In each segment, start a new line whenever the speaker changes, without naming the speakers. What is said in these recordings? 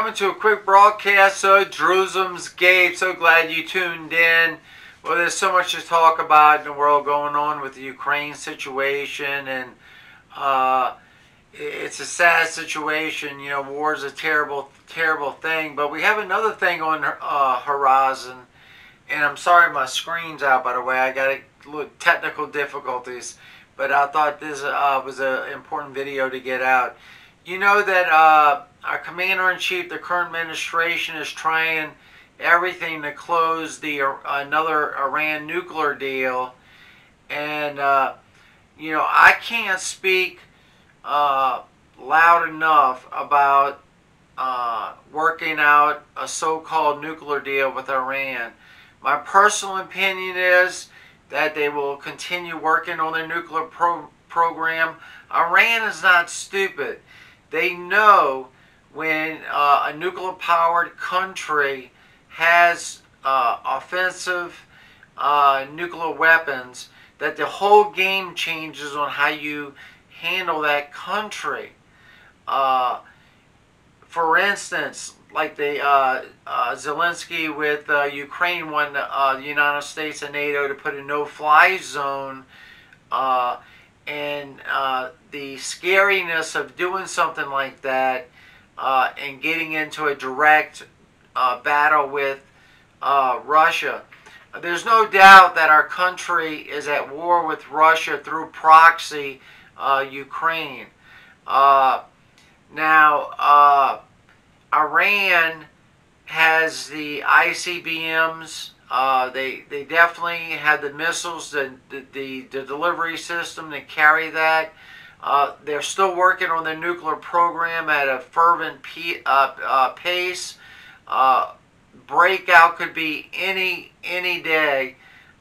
coming to a quick broadcast of Jerusalem's Gate. So glad you tuned in. Well, there's so much to talk about in the world going on with the Ukraine situation, and it's a sad situation. You know, war is a terrible, terrible thing. But we have another thing on horizon, and I'm sorry my screen's out, by the way. I got a little technical difficulties, but I thought this was an important video to get out. You know that our Commander-in-Chief, the current administration, is trying everything to close the another Iran nuclear deal, and you know, I can't speak loud enough about working out a so-called nuclear deal with Iran. My personal opinion is that they will continue working on their nuclear program. Iran is not stupid. They know when a nuclear-powered country has offensive nuclear weapons, that the whole game changes on how you handle that country. For instance, like the Zelensky with Ukraine wanted the United States and NATO to put a no-fly zone, and the scariness of doing something like that and getting into a direct battle with Russia. There's no doubt that our country is at war with Russia through proxy Ukraine. Now, Iran has the ICBMs. They definitely had the missiles, the delivery system to carry that. They're still working on their nuclear program at a fervent pace. Breakout could be any day,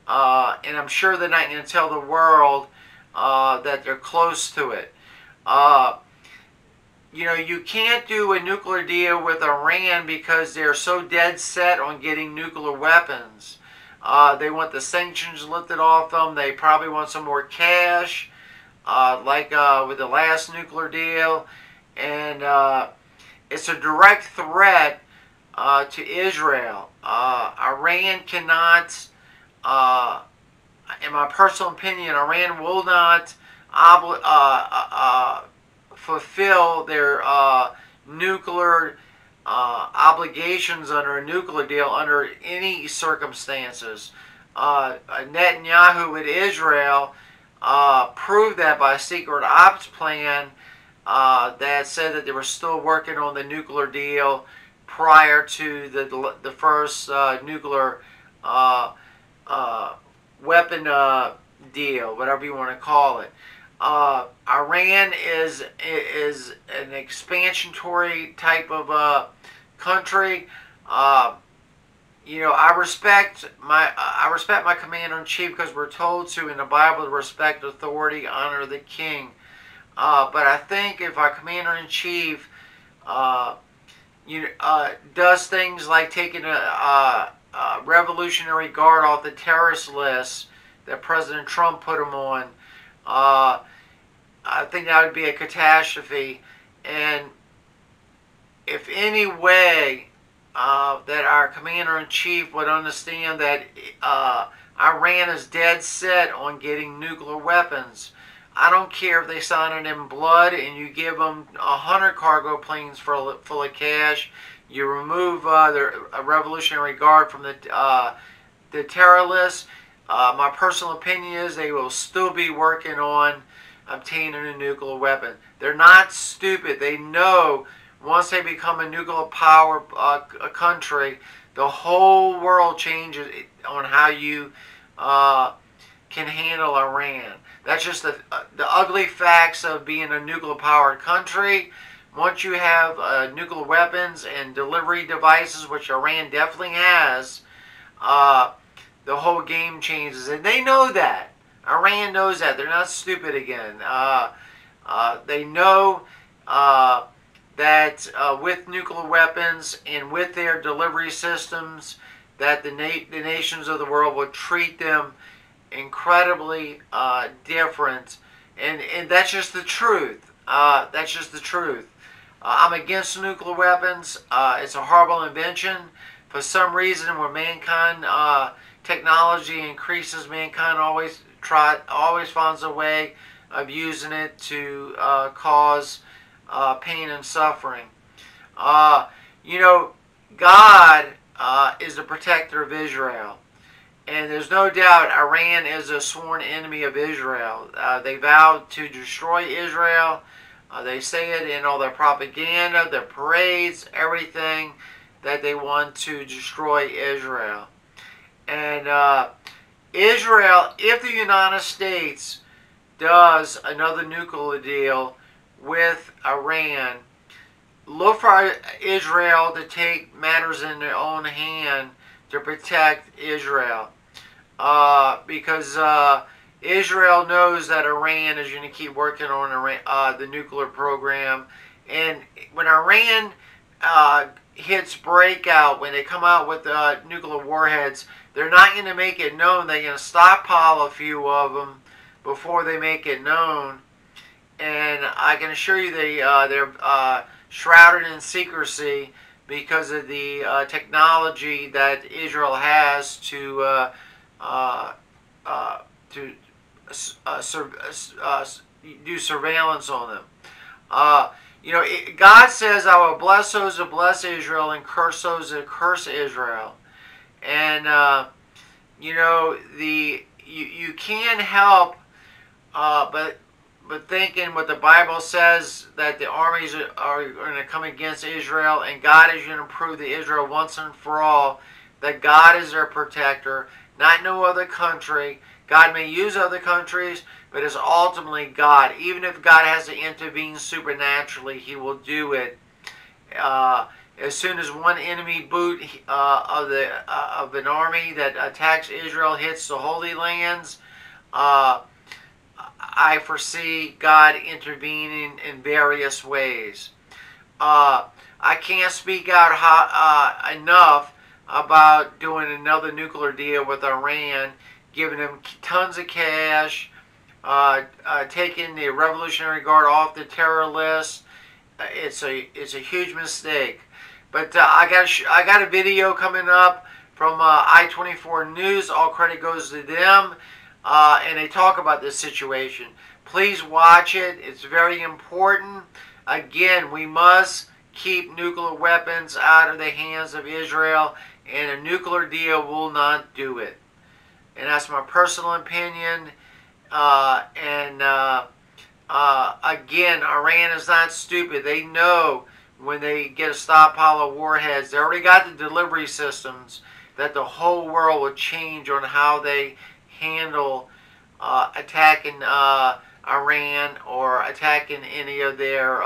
and I'm sure they're not going to tell the world that they're close to it. You know, you can't do a nuclear deal with Iran because they're so dead set on getting nuclear weapons. They want the sanctions lifted off them. They probably want some more cash, like with the last nuclear deal. And it's a direct threat to Israel. Iran cannot, in my personal opinion, Iran will not fulfill their nuclear obligations under a nuclear deal under any circumstances. Netanyahu with Israel proved that by a secret ops plan that said that they were still working on the nuclear deal prior to the first nuclear weapon deal, whatever you want to call it. Iran is an expansionary type of country. You know, I respect my Commander-in-Chief because we're told to in the Bible to respect authority, honor the king. But I think if our Commander-in-Chief does things like taking a Revolutionary Guard off the terrorist list that President Trump put him on, I think that would be a catastrophe. And if any way that our Commander-in-Chief would understand that Iran is dead set on getting nuclear weapons, I don't care if they sign it in blood and you give them 100 cargo planes full of cash, you remove the Revolutionary Guard from the terror list. My personal opinion is they will still be working on obtaining a nuclear weapon. They're not stupid. They know once they become a nuclear power country, the whole world changes on how you can handle Iran. That's just the ugly facts of being a nuclear powered country. Once you have nuclear weapons and delivery devices, which Iran definitely has, the whole game changes. And they know that. Iran knows that. They're not stupid again. They know that with nuclear weapons and with their delivery systems, that the nations of the world will treat them incredibly different. And that's just the truth. That's just the truth. I'm against nuclear weapons. It's a horrible invention. For some reason, when mankind technology increases, mankind always finds a way of using it to cause pain and suffering. You know, God is the protector of Israel. And there's no doubt Iran is a sworn enemy of Israel. They vowed to destroy Israel. They say it in all their propaganda, their parades, everything, that they want to destroy Israel. And Israel, if the United States does another nuclear deal with Iran, look for Israel to take matters in their own hand to protect Israel. Because Israel knows that Iran is going to keep working on the nuclear program. And when Iran hits breakout, when they come out with nuclear warheads, they're not going to make it known. They're going to stockpile a few of them before they make it known. And I can assure you they're shrouded in secrecy because of the technology that Israel has to do surveillance on them. You know, God says, "I will bless those who bless Israel and curse those who curse Israel." And you know, you can't help but thinking what the Bible says, that the armies are going to come against Israel, and God is going to prove to Israel once and for all that God is their protector, not no other country. God may use other countries, but it's ultimately God. Even if God has to intervene supernaturally, He will do it. As soon as one enemy boot of an army that attacks Israel hits the Holy Lands, I foresee God intervening in various ways. I can't speak out enough about doing another nuclear deal with Iran, giving them tons of cash, taking the Revolutionary Guard off the terror list. It's a huge mistake. But I got a video coming up from I-24 News. All credit goes to them. And they talk about this situation. Please watch it. It's very important. Again, we must keep nuclear weapons out of the hands of Israel, and a nuclear deal will not do it. And that's my personal opinion. Again, Iran is not stupid. They know when they get a stockpile of warheads, they already got the delivery systems, that the whole world will change on how they handle attacking Iran or attacking any of their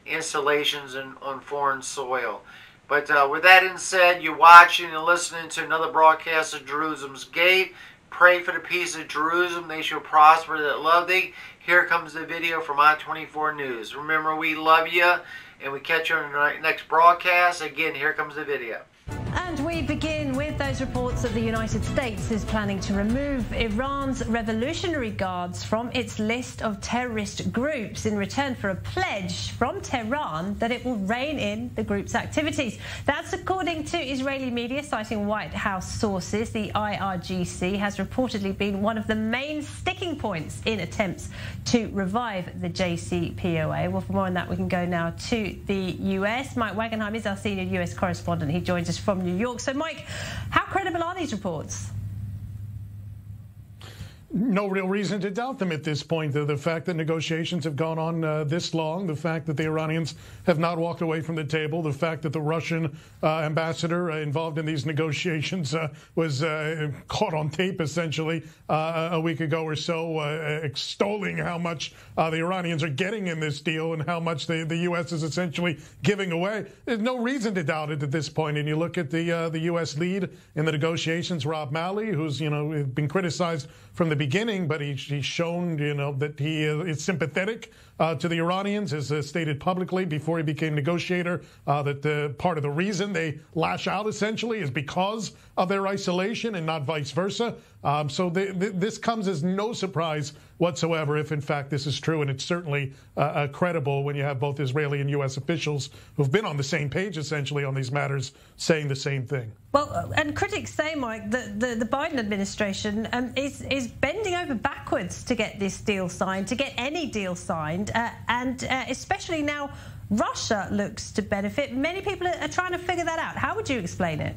installations on foreign soil. But with that being said, you're watching and listening to another broadcast of Jerusalem's Gate. Pray for the peace of Jerusalem. They shall prosper that love thee. Here comes the video from I-24 News. Remember, we love you, and we catch you on the next broadcast. Again, here comes the video.
And we begin with those reports that the United States is planning to remove Iran's Revolutionary Guards from its list of terrorist groups in return for a pledge from Tehran that it will rein in the group's activities. That's according to Israeli media, citing White House sources. The IRGC has reportedly been one of the main sticking points in attempts to revive the JCPOA. Well, for more on that, we can go now to the US. Mike Wagenheim is our senior US correspondent. He joins us from New York. So, Mike, how credible are these reports?
No real reason to doubt them at this point. The fact that negotiations have gone on this long, the fact that the Iranians have not walked away from the table, the fact that the Russian ambassador involved in these negotiations was caught on tape, essentially, a week ago or so, extolling how much the Iranians are getting in this deal and how much the U.S. is essentially giving away. There's no reason to doubt it at this point. And you look at the U.S. lead in the negotiations, Rob Malley, who's been criticized from the beginning, but he's shown, that he is sympathetic to the Iranians, as stated publicly before he became negotiator, that part of the reason they lash out essentially is because of their isolation and not vice versa. So this comes as no surprise whatsoever if, in fact, this is true. And it's certainly credible when you have both Israeli and U.S. officials who've been on the same page, essentially, on these matters, saying the same thing. Well,
and critics say, Mike, that the Biden administration is bending over backwards to get this deal signed, to get any deal signed, and especially now Russia looks to benefit. Many people are trying to figure that out. How would you explain it?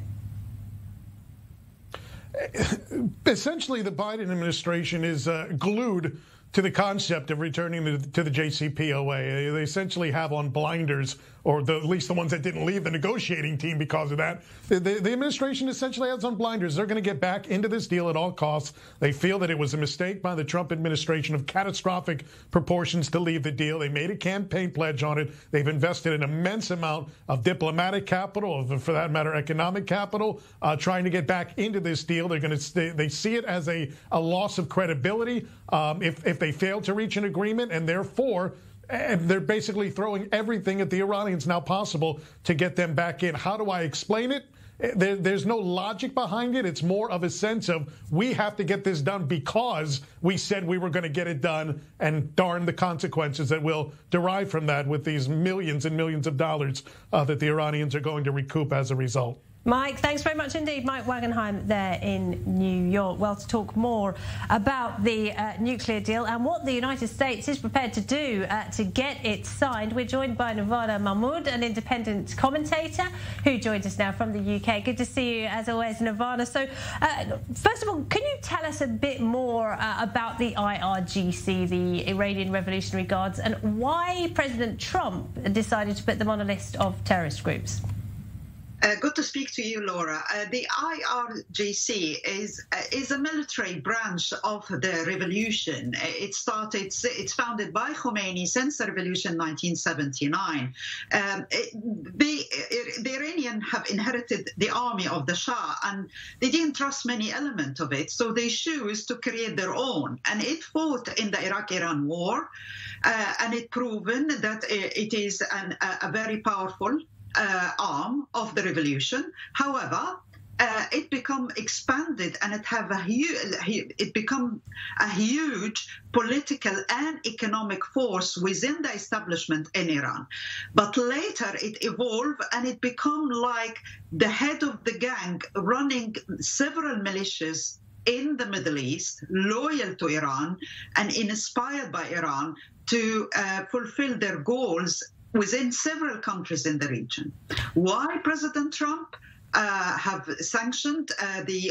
Essentially, the Biden administration is glued to the concept of returning to the JCPOA. They essentially have on blinders, or at least the ones that didn't leave the negotiating team because of that. The administration essentially has on blinders. They're going to get back into this deal at all costs. They feel that it was a mistake by the Trump administration of catastrophic proportions to leave the deal. They made a campaign pledge on it. They've invested an immense amount of diplomatic capital, for that matter, economic capital, trying to get back into this deal. They see it as a loss of credibility if they fail to reach an agreement, and therefore they're basically throwing everything at the Iranians now possible to get them back in. How do I explain it? There's no logic behind it. It's more of a sense of we have to get this done because we said we were going to get it done, and darn the consequences that will derive from that with these millions and millions of dollars that the Iranians are going to recoup as a result.
Mike, thanks very much indeed. Mike Wagenheim there in New York. Well, to talk more about the nuclear deal and what the United States is prepared to do to get it signed, we're joined by Nervana Mahmood, an independent commentator who joins us now from the UK. Good to see you, as always, Nervana. So, first of all, can you tell us a bit more about the IRGC, the Iranian Revolutionary Guards, and why President Trump decided to put them on a list of terrorist groups?
Good to speak to you, Laura. The IRGC is a military branch of the revolution. It's founded by Khomeini since the revolution 1979. The Iranians have inherited the army of the Shah, and they didn't trust many elements of it, so they choose to create their own. And it fought in the Iraq-Iran war, and it proven that it is a very powerful arm of the revolution. However, it become expanded, and it become a huge political and economic force within the establishment in Iran. But later it evolved, and it become like the head of the gang running several militias in the Middle East, loyal to Iran and inspired by Iran to fulfill their goals within several countries in the region. Why President Trump have sanctioned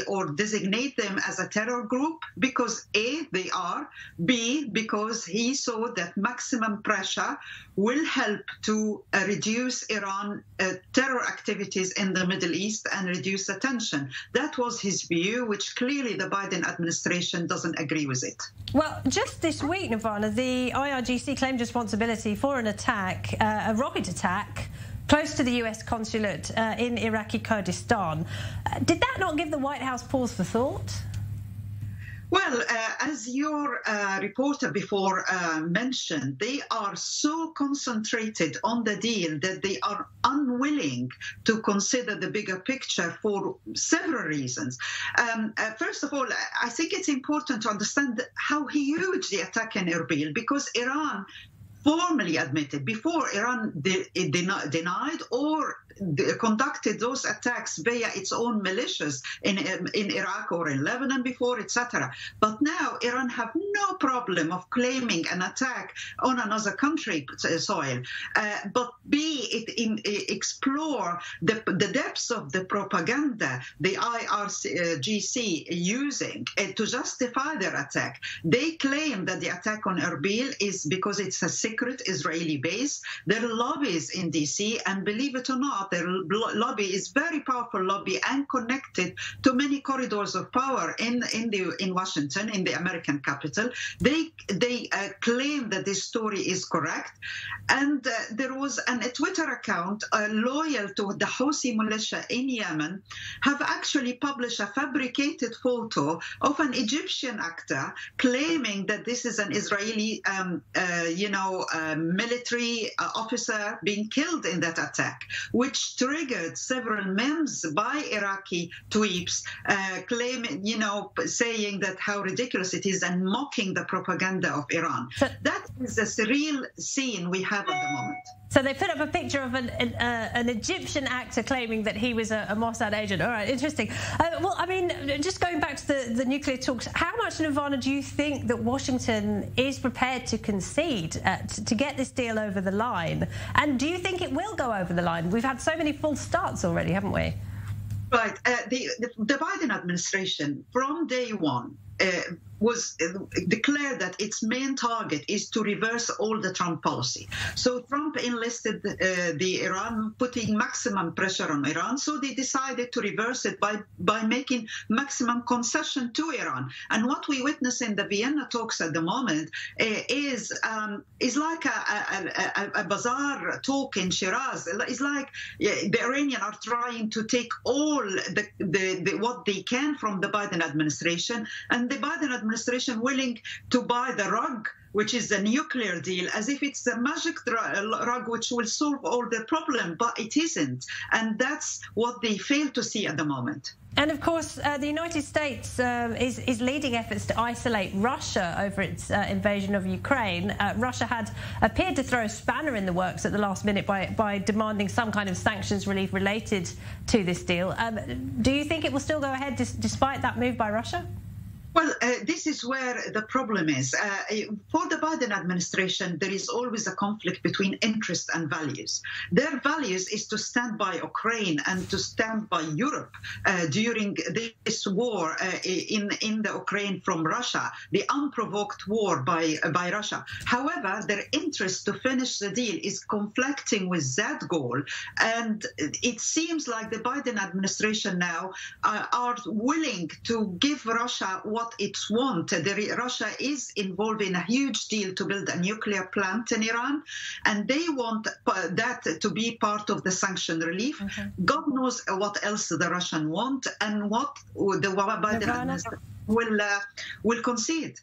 or designate them as a terror group? Because A, they are. B, because he saw that maximum pressure will help to reduce Iran terror activities in the Middle East and reduce the tension. That was his view, which clearly the Biden administration doesn't agree with it.
Well, just this week, Nervana, the IRGC claimed responsibility for an attack, a rocket attack, close to the US consulate in Iraqi Kurdistan. Did that not give the White House pause for thought?
Well, as your reporter before mentioned, they are so concentrated on the deal that they are unwilling to consider the bigger picture for several reasons. First of all, I think it's important to understand how huge the attack in Erbil, because Iran formally admitted, before Iran denied or conducted those attacks via its own militias in Iraq or in Lebanon before, etc. But now Iran have no problem of claiming an attack on another country soil. But B, it explore the depths of the propaganda the IRGC using to justify their attack. They claim that the attack on Erbil is because it's a secret Israeli base. Their lobbies in DC, and believe it or not, their lobby is very powerful lobby and connected to many corridors of power in Washington, in the American capital. They claim that this story is correct. And there was a Twitter account loyal to the Houthi militia in Yemen have actually published a fabricated photo of an Egyptian actor claiming that this is an Israeli, military officer being killed in that attack, which triggered several memes by Iraqi tweets claiming, saying that how ridiculous it is and mocking the propaganda of Iran. So that is a surreal scene we have at the moment.
So they put up a picture of an Egyptian actor claiming that he was a Mossad agent. All right, interesting. Well, I mean, just going back to the nuclear talks, how much, Nirvana, do you think that Washington is prepared to concede to get this deal over the line? And do you think it will go over the line? We've had so many false starts already, haven't we?
Right. The Biden administration, from day one, was declared that its main target is to reverse all the Trump policy. So Trump enlisted the Iran, putting maximum pressure on Iran. So they decided to reverse it by making maximum concession to Iran. And what we witness in the Vienna talks at the moment is like a bazaar talk in Shiraz. It's like the Iranians are trying to take all what they can from the Biden administration, and the Biden administration willing to buy the rug, which is the nuclear deal, as if it's a magic rug which will solve all the problem, but it isn't. And that's what they fail to see at the moment.
And of course, the United States is leading efforts to isolate Russia over its invasion of Ukraine. Russia had appeared to throw a spanner in the works at the last minute by demanding some kind of sanctions relief related to this deal. Do you think it will still go ahead despite that move by Russia?
Well, this is where the problem is. For the Biden administration, there is always a conflict between interest and values. Their values is to stand by Ukraine and to stand by Europe during this war in the Ukraine from Russia, the unprovoked war by Russia. However, their interest to finish the deal is conflicting with that goal. And it seems like the Biden administration now are willing to give Russia what it wants. Russia is involved in a huge deal to build a nuclear plant in Iran, and they want that to be part of the sanction relief. Okay. God knows what else the Russians want and what the Biden administration will concede.